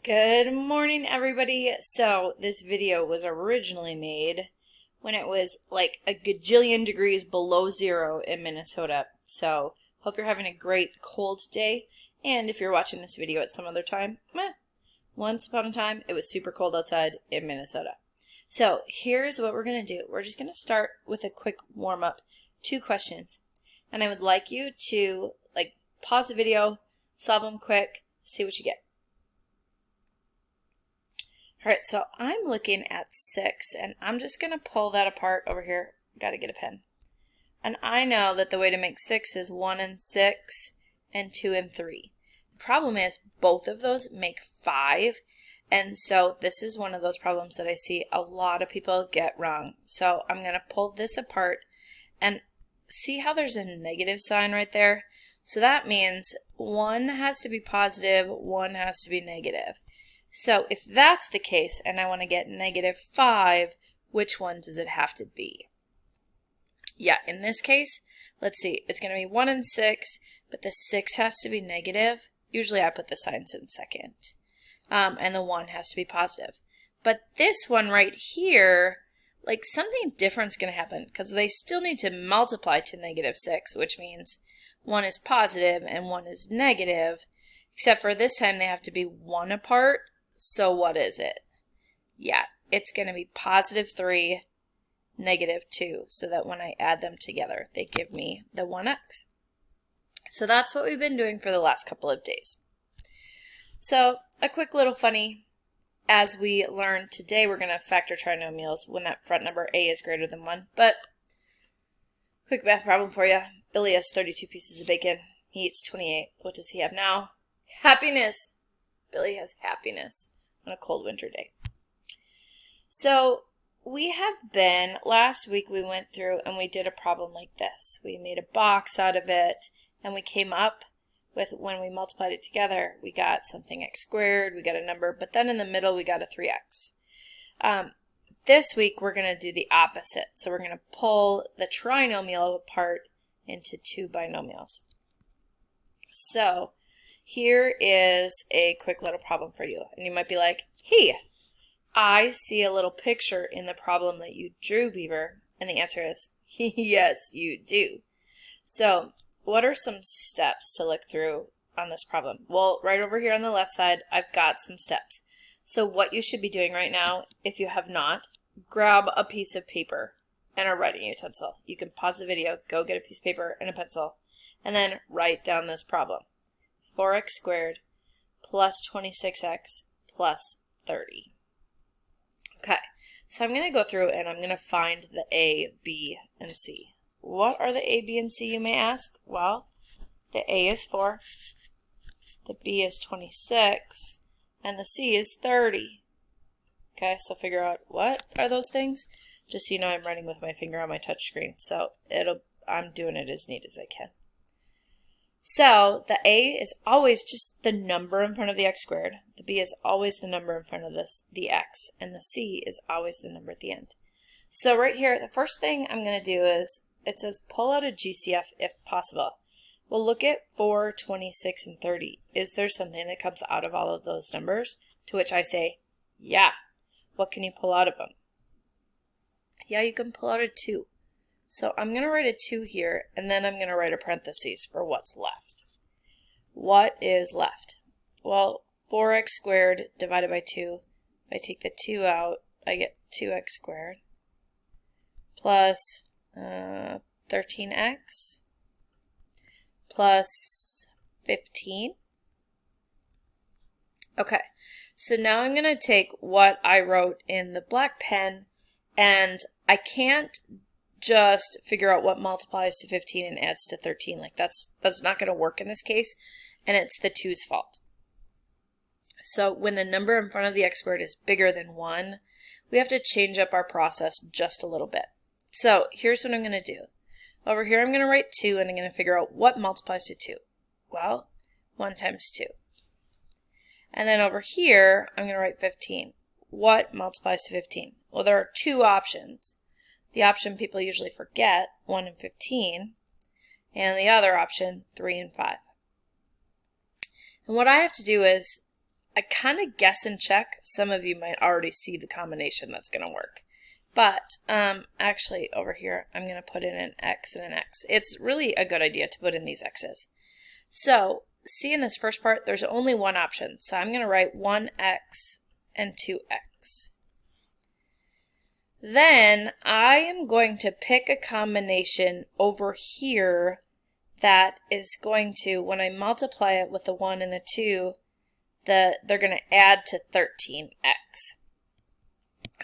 Good morning, everybody. So this video was originally made when it was like a gajillion degrees below zero in Minnesota. So hope you're having a great cold day. And if you're watching this video at some other time, once upon a time, it was super cold outside in Minnesota. So here's what we're going to do. We're just going to start with a quick warm-up, 2 questions. And I would like you to pause the video, solve them quick, see what you get. Alright, so I'm looking at 6, and I'm just going to pull that apart over here. Got to get a pen. And I know that the way to make 6 is 1 and 6 and 2 and 3. The problem is both of those make 5, and so this is one of those problems that I see a lot of people get wrong. So I'm going to pull this apart and see how there's a negative sign right there? So that means 1 has to be positive, 1 has to be negative. So if that's the case and I want to get -5, which one does it have to be? Yeah, in this case, let's see, it's going to be 1 and 6, but the 6 has to be negative. Usually I put the signs in second. And the 1 has to be positive. But this one right here, something different is going to happen because they still need to multiply to -6, which means 1 is positive and 1 is negative, except for this time they have to be 1 apart. So what is it? Yeah, it's going to be +3, -2, so that when I add them together, they give me the 1x. So that's what we've been doing for the last couple of days. So a quick little funny, as we learned today, we're going to factor trinomials when that front number a is greater than 1. But quick math problem for you. Billy has 32 pieces of bacon. He eats 28. What does he have now? Happiness. Billy has happiness on a cold winter day. So we have been, last week we went through and we did a problem like this. We made a box out of it and we came up with, when we multiplied it together, we got something x squared, we got a number, but then in the middle we got a 3x. This week we're going to do the opposite. So we're going to pull the trinomial apart into 2 binomials. So here is a quick little problem for you. And you might be like, hey, I see a little picture in the problem that you drew, Beaver. And the answer is, yes, you do. So what are some steps to look through on this problem? Well, right over here on the left side, I've got some steps. So what you should be doing right now, if you have not, grab a piece of paper and a writing utensil. You can pause the video, go get a piece of paper and a pencil, and then write down this problem. 4x squared plus 26x plus 30. Okay, so I'm going to go through and I'm going to find the a, b, and c. What are the a, b, and c, you may ask? Well, the a is 4, the b is 26, and the c is 30. Okay, so figure out what are those things. Just so you know, I'm writing with my finger on my touch screen, so I'm doing it as neat as I can. So the a is always just the number in front of the x squared. The b is always the number in front of the x. And the c is always the number at the end. So right here, the first thing I'm going to do is, it says pull out a GCF if possible. Well, look at 4, 26, and 30. Is there something that comes out of all of those numbers? To which I say, yeah. What can you pull out of them? Yeah, you can pull out a 2. So I'm going to write a 2 here, and then I'm going to write a parentheses for what's left. What is left? Well, 4x squared divided by 2. If I take the 2 out, I get 2x squared plus 13x plus 15. Okay, so now I'm going to take what I wrote in the black pen, and I can't just figure out what multiplies to 15 and adds to 13. That's not going to work in this case, and it's the 2's fault. So when the number in front of the x squared is bigger than 1, we have to change up our process just a little bit. So here's what I'm going to do. Over here I'm going to write 2, and I'm going to figure out what multiplies to 2. Well, 1 times 2. And then over here I'm going to write 15. What multiplies to 15? Well, there are 2 options. The option people usually forget, 1 and 15, and the other option, 3 and 5. And what I have to do is I kind of guess and check. Some of you might already see the combination that's going to work. But actually over here, I'm going to put in an x and an x. It's really a good idea to put in these x's. So see in this first part, there's only one option. So I'm going to write 1x and 2x. Then I am going to pick a combination over here that is going to, when I multiply it with the 1 and the 2, they're going to add to 13x.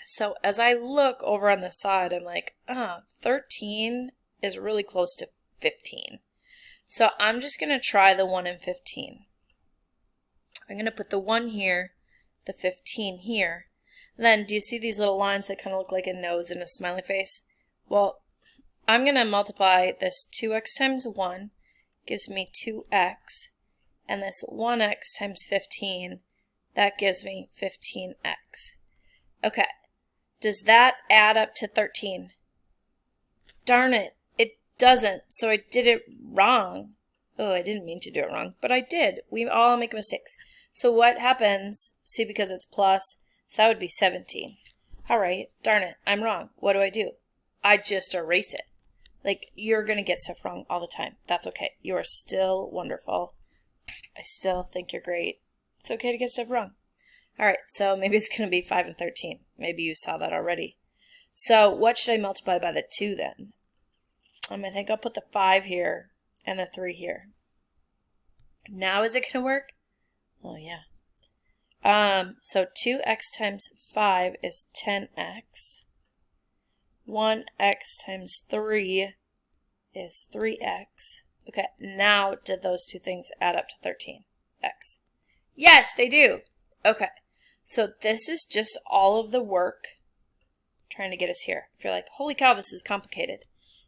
So as I look over on the side, I'm like, 13 is really close to 15. So I'm just going to try the 1 and 15. I'm going to put the 1 here, the 15 here. Then do you see these little lines that kind of look like a nose and a smiley face? Well, I'm going to multiply this 2x times 1 gives me 2x. And this 1x times 15, that gives me 15x. Okay, does that add up to 13? Darn it, it doesn't, so I did it wrong. Oh, I didn't mean to do it wrong, but I did. We all make mistakes. So what happens, see, because it's plus, so that would be 17. All right, darn it, I'm wrong. What do? I just erase it. Like, you're going to get stuff wrong all the time. That's okay. You are still wonderful. I still think you're great. It's okay to get stuff wrong. All right, so maybe it's going to be 5 and 13. Maybe you saw that already. So what should I multiply by the 2 then? I think I'll put the 5 here and the 3 here. Now is it going to work? Oh, yeah. So 2x times 5 is 10x. 1x times 3 is 3x. Okay, now did those two things add up to 13x? Yes, they do. Okay, so this is just all of the work trying to get us here. If you're like, holy cow, this is complicated.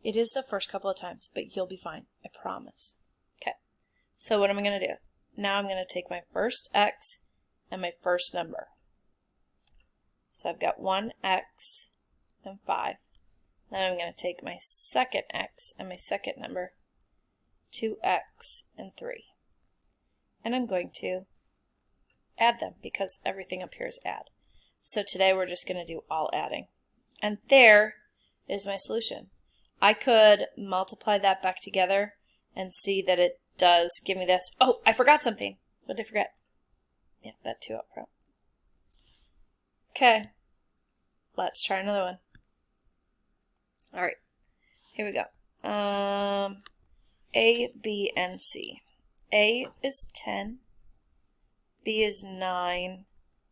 It is the first couple of times, but you'll be fine. I promise. Okay, so what am I going to do? Now I'm going to take my first x and my first number. So I've got 1x and 5. Then I'm going to take my second x and my second number, 2x and 3. And I'm going to add them because everything up here is add. So today we're just going to do all adding. And there is my solution. I could multiply that back together and see that it does give me this. Oh, I forgot something. What did I forget? Yeah, that 2 up front. Okay, let's try another one. All right, here we go. A, B, and C. A is 10, B is 9,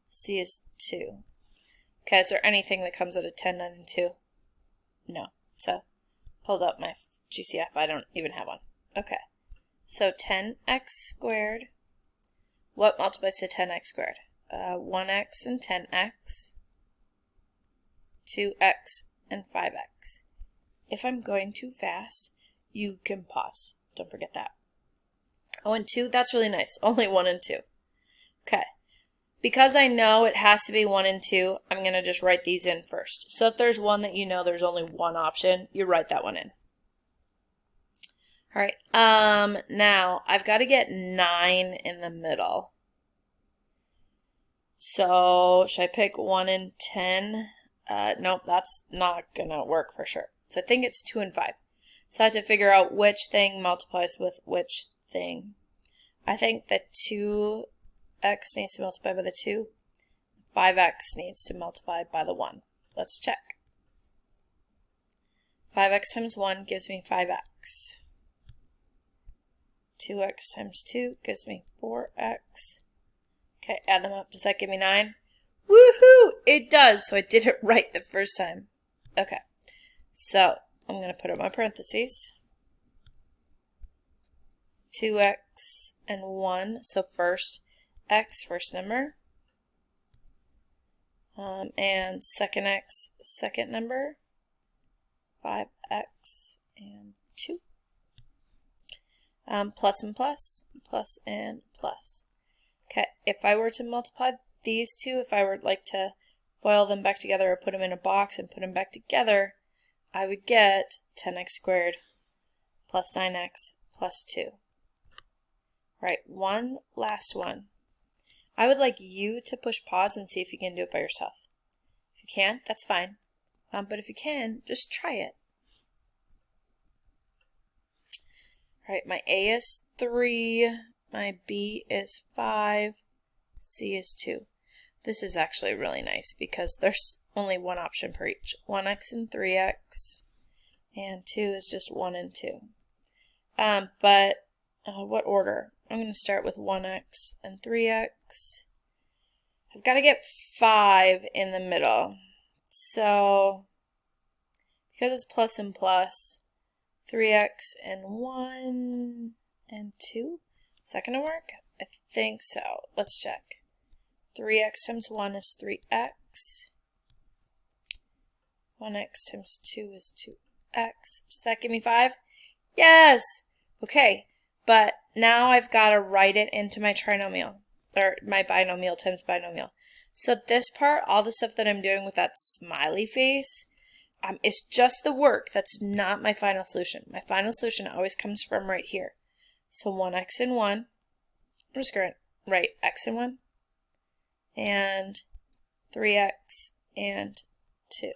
C is 2. Okay, is there anything that comes out of 10, 9, and 2? No. So, pulled up my GCF. I don't even have one. Okay, so 10x squared. What multiplies to 10x squared? 1x and 10x, 2x and 5x. If I'm going too fast, you can pause. Don't forget that. Oh, and 2, that's really nice. Only 1 and 2. Okay. Because I know it has to be 1 and 2, I'm going to just write these in first. So if there's one that you know there's only one option, you write that one in. All right. Now I've got to get 9 in the middle. So should I pick 1 and 10? Nope, that's not going to work for sure. So I think it's 2 and 5. So I have to figure out which thing multiplies with which thing. I think the 2x needs to multiply by the 2. 5x needs to multiply by the 1. Let's check. 5x times 1 gives me 5x. 2x times 2 gives me 4x. Okay, add them up. Does that give me 9? Woohoo! It does, so I did it right the first time. Okay, so I'm going to put up my parentheses. 2x and 1, so first x, first number. And second x, second number. 5x and 2. Plus and plus, plus and plus. Okay, if I were to multiply these two, if I were like to foil them back together or put them in a box and put them back together, I would get 10x squared plus 9x plus 2. Right, one last one. I would like you to push pause and see if you can do it by yourself. If you can't, that's fine. But if you can, just try it. All right, my A is 3, my B is 5, C is 2. This is actually really nice because there's only one option for each. 1x and 3x, and 2 is just 1 and 2. What order? I'm going to start with 1x and 3x. I've got to get 5 in the middle. So, because it's plus and plus, 3x and 1 and 2. Is that going to work? I think so. Let's check. 3x times 1 is 3x. 1x times 2 is 2x. Does that give me 5? Yes! Okay, but now I've got to write it into my trinomial, or my binomial times binomial. So this part, all the stuff that I'm doing with that smiley face, is just the work. That's not my final solution. My final solution always comes from right here. So 1x and 1. I'm just going to write x and 1. And 3x and 2.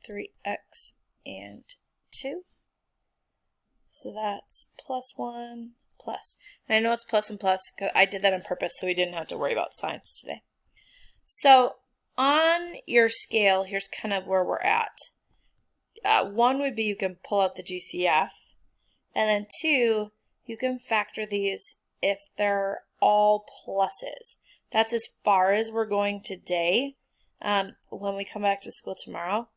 3x and 2. So that's plus 1 plus. And I know it's plus and plus because I did that on purpose so we didn't have to worry about signs today. So on your scale, here's kind of where we're at. 1 would be you can pull out the GCF. And then 2, you can factor these if they're all pluses. That's as far as we're going today. When we come back to school tomorrow,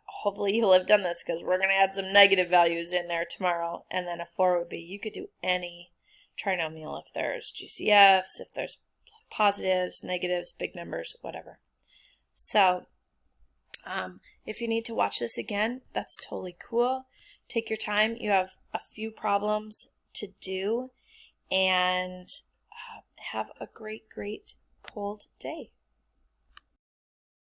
hopefully you'll have done this because we're going to add some negative values in there tomorrow. And then a 4 would be you could do any trinomial if there's GCFs, if there's positives, negatives, big numbers, whatever. So if you need to watch this again, that's totally cool. Take your time. You have a few problems to do, and have a great, great cold day.